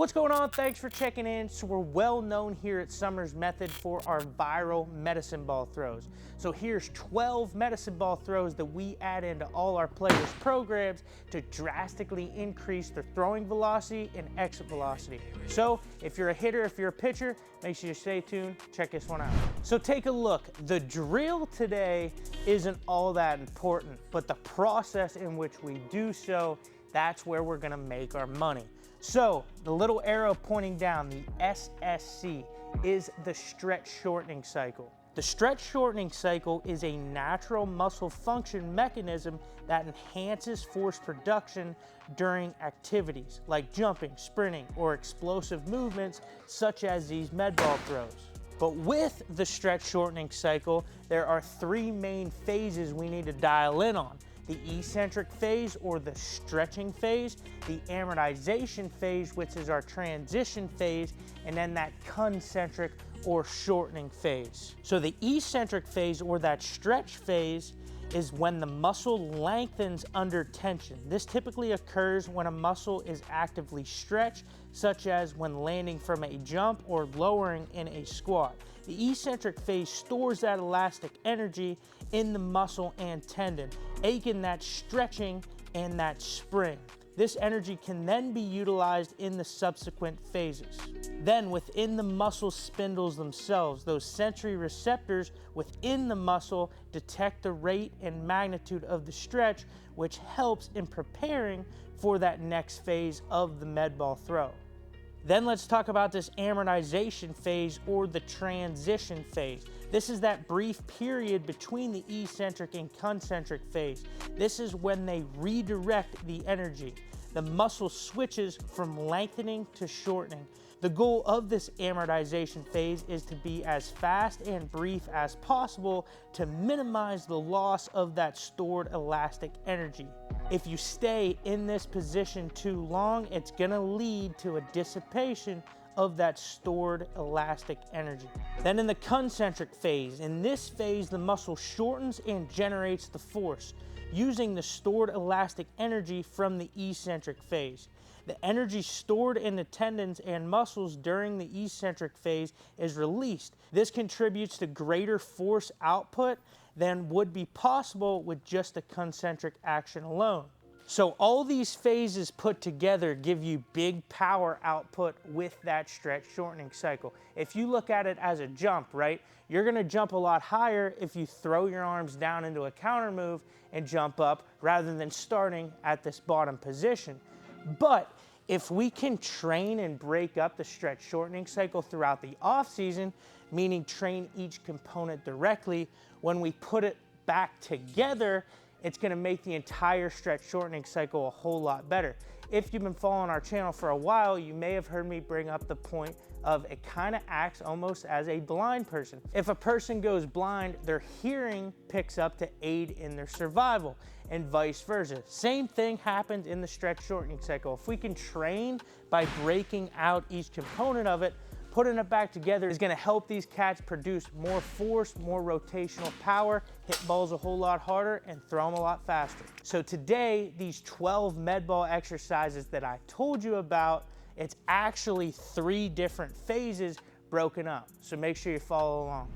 What's going on? Thanks for checking in. So we're well known here at SummersMethod for our viral medicine ball throws. So here's 12 medicine ball throws that we add into all our players' programs to drastically increase their throwing velocity and exit velocity. So if you're a hitter, if you're a pitcher, make sure you stay tuned, check this one out. So take a look. The drill today isn't all that important, but the process in which we do so, that's where we're gonna make our money. So the little arrow pointing down, the SSC, is the stretch shortening cycle. The stretch shortening cycle is a natural muscle function mechanism that enhances force production during activities like jumping, sprinting, or explosive movements such as these medball throws. But with the stretch shortening cycle, there are three main phases we need to dial in on: the eccentric phase, or the stretching phase, the amortization phase, which is our transition phase, and then that concentric or shortening phase. So the eccentric phase, or that stretch phase, is when the muscle lengthens under tension. This typically occurs when a muscle is actively stretched, such as when landing from a jump or lowering in a squat. The eccentric phase stores that elastic energy in the muscle and tendon, aiding that stretching and that spring. This energy can then be utilized in the subsequent phases. Then within the muscle spindles themselves, those sensory receptors within the muscle detect the rate and magnitude of the stretch, which helps in preparing for that next phase of the medball throw. Then let's talk about this amortization phase, or the transition phase. This is that brief period between the eccentric and concentric phase. This is when they redirect the energy. The muscle switches from lengthening to shortening. The goal of this amortization phase is to be as fast and brief as possible to minimize the loss of that stored elastic energy. If you stay in this position too long, it's gonna lead to a dissipation of that stored elastic energy. Then in the concentric phase, in this phase, the muscle shortens and generates the force, using the stored elastic energy from the eccentric phase. The energy stored in the tendons and muscles during the eccentric phase is released. This contributes to greater force output than would be possible with just the concentric action alone. So all these phases put together give you big power output with that stretch shortening cycle. If you look at it as a jump, right, you're gonna jump a lot higher if you throw your arms down into a counter move and jump up rather than starting at this bottom position. But if we can train and break up the stretch shortening cycle throughout the off season, meaning train each component directly, when we put it back together, it's gonna make the entire stretch shortening cycle a whole lot better. If you've been following our channel for a while, you may have heard me bring up the point of it kind of acts almost as a blind person. If a person goes blind, their hearing picks up to aid in their survival, and vice versa. Same thing happens in the stretch shortening cycle. If we can train by breaking out each component of it, putting it back together is gonna help these cats produce more force, more rotational power, hit balls a whole lot harder, and throw them a lot faster. So today, these 12 med ball exercises that I told you about, it's actually 3 different phases broken up. So make sure you follow along.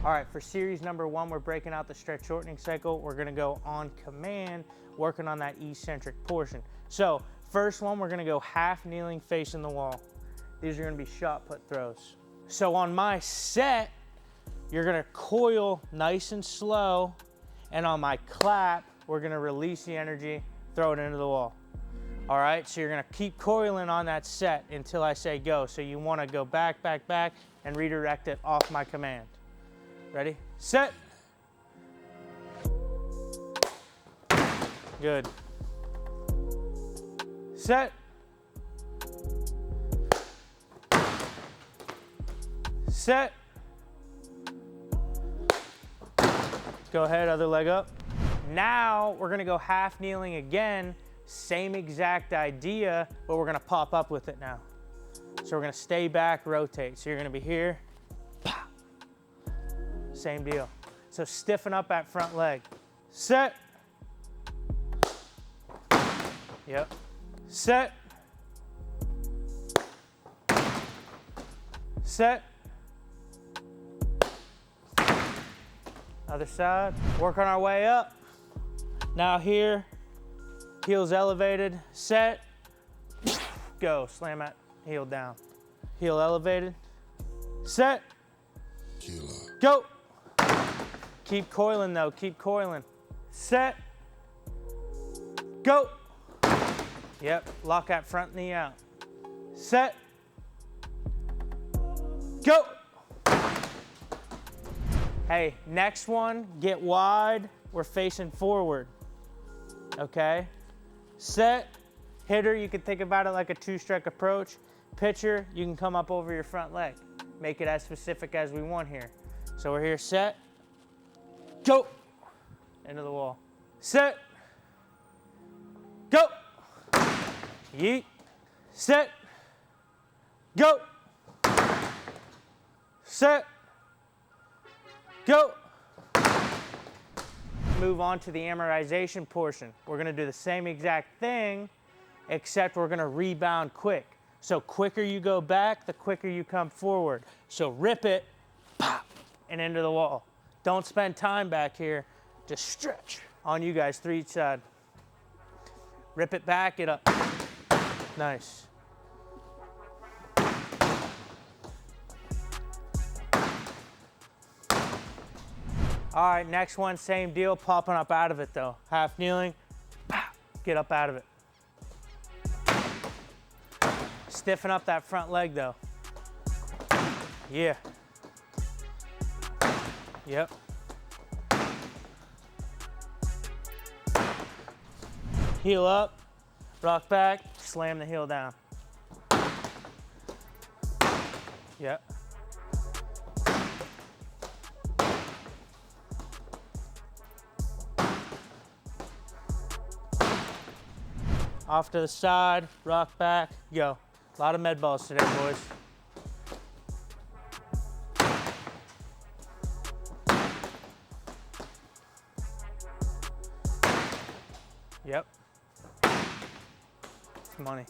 All right, for series number 1, we're breaking out the stretch shortening cycle. We're gonna go on command, working on that eccentric portion. So first one, we're gonna go half kneeling facing the wall. These are gonna be shot put throws. So on my set, you're gonna coil nice and slow, and on my clap, we're gonna release the energy, throw it into the wall. All right, so you're gonna keep coiling on that set until I say go. So you wanna go back, back, back, and redirect it off my command. Ready, set. Good. Set. Set. Go ahead, other leg up. Now we're gonna go half kneeling again, same exact idea, but we're gonna pop up with it now. So we're gonna stay back, rotate. So you're gonna be here, pop. Same deal. So stiffen up that front leg. Set. Yep. Set. set. Other side, work on our way up. Now here, heels elevated, set, go, slam that heel down. Heel elevated, set, go. Keep coiling though, keep coiling. Set, go. Yep, lock that front knee out. Set, go. Hey, next one, get wide, we're facing forward, okay? Set, hitter, you can think about it like a two-strike approach. Pitcher, you can come up over your front leg. Make it as specific as we want here. So we're here, set, go, into the wall. Set, go, yeet, set, go, set, go. Move on to the amortization portion. We're gonna do the same exact thing, except we're gonna rebound quick. So quicker you go back, the quicker you come forward. So rip it, pop, and into the wall. Don't spend time back here, just stretch. On you guys, 3 each side. Rip it back, get up. Nice. All right, next one, same deal, popping up out of it though. Half kneeling, get up out of it. Stiffen up that front leg though. Yeah. Yep. Heel up, rock back, slam the heel down. Yep. Off to the side, rock back, go. A lot of med balls today, boys. Yep. It's money.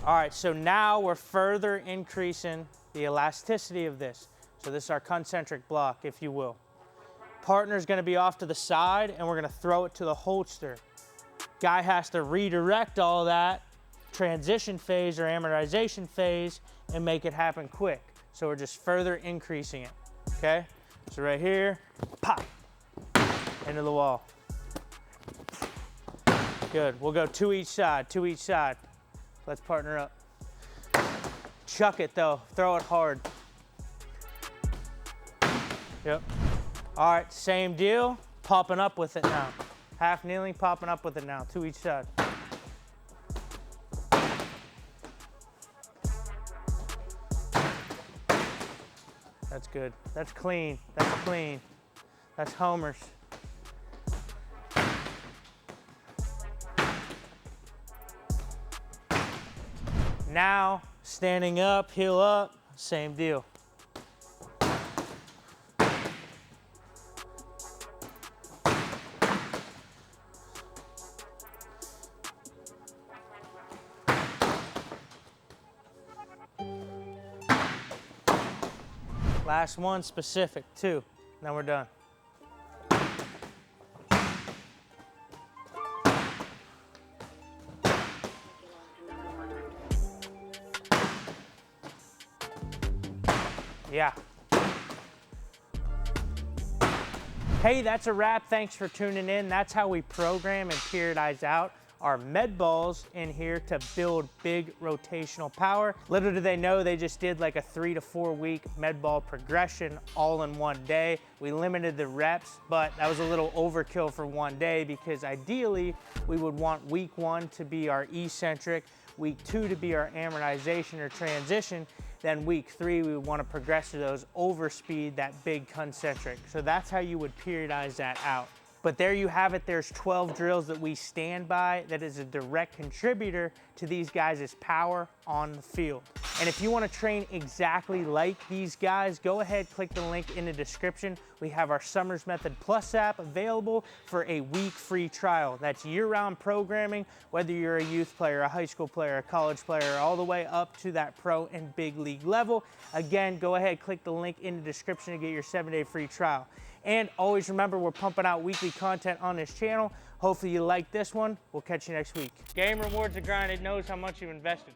All right, so now we're further increasing the elasticity of this. So this is our concentric block, if you will. Partner's gonna be off to the side and we're gonna throw it to the holster. Guy has to redirect all that transition phase or amortization phase and make it happen quick. So we're just further increasing it, okay? So right here, pop, into the wall. Good, we'll go 2 each side, 2 each side. Let's partner up. Chuck it though, throw it hard. Yep. All right, same deal, popping up with it now. Half kneeling, popping up with it now, 2 each side. That's good, that's clean, that's clean. That's homers. Now, standing up, heel up, same deal. Last one, specific, 2. Then we're done. Yeah. Hey, that's a wrap. Thanks for tuning in. That's how we program and periodize out our med balls in here to build big rotational power. Little do they know, they just did like a 3 to 4 week med ball progression all in one day. We limited the reps, but that was a little overkill for one day because ideally we would want week 1 to be our eccentric, week 2 to be our amortization or transition, then week 3 we would want to progress to those overspeed, that big concentric. So that's how you would periodize that out. But there you have it, there's 12 drills that we stand by that is a direct contributor to these guys' power on the field. And if you want to train exactly like these guys, go ahead, click the link in the description. We have our Summers Method Plus app available for a week free trial. That's year-round programming, whether you're a youth player, a high school player, a college player, all the way up to that pro and big league level. Again, go ahead, click the link in the description to get your 7-day free trial. And always remember, we're pumping out weekly content on this channel. Hopefully you like this one. We'll catch you next week. Game rewards the grind. It knows how much you've invested.